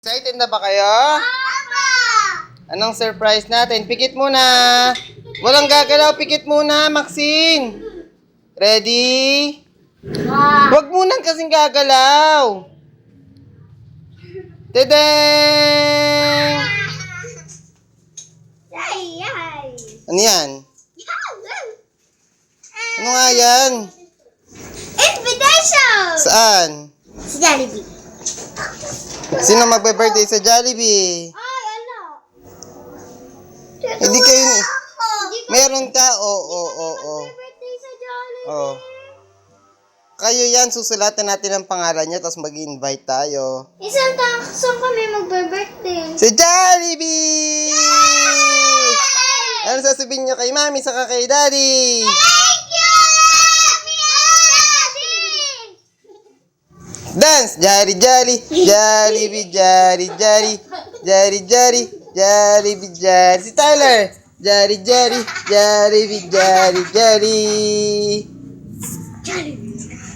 Excited na ba kayo? Anong surprise natin? Pikit muna. Walang gagalaw. Pikit muna, Maxine. Ready? Huwag muna kasing gagalaw. Tadang! Ano yan? Ano nga yan? Invitation! Saan? Si Jollibee. Sino magbe-birthday sa Jollibee? Ay, ano? Hindi kayo... Hindi ko Meron ka? Oo. birthday sa Jollibee. Oh. Kayo yan, susulatan natin ang pangalan niya tapos mag-invite tayo. Saan kami magbe-birthday? Si Jollibee! Ano sasabihin niyo kay Mami saka kay Daddy? Thank you! Dance! Jolly, jolly, Jollibee, jolly, jolly, jolly, jolly, Jollibee, jolly. Si Tyler! Jolly, jolly, Jollibee, jolly, jolly. Jollibee.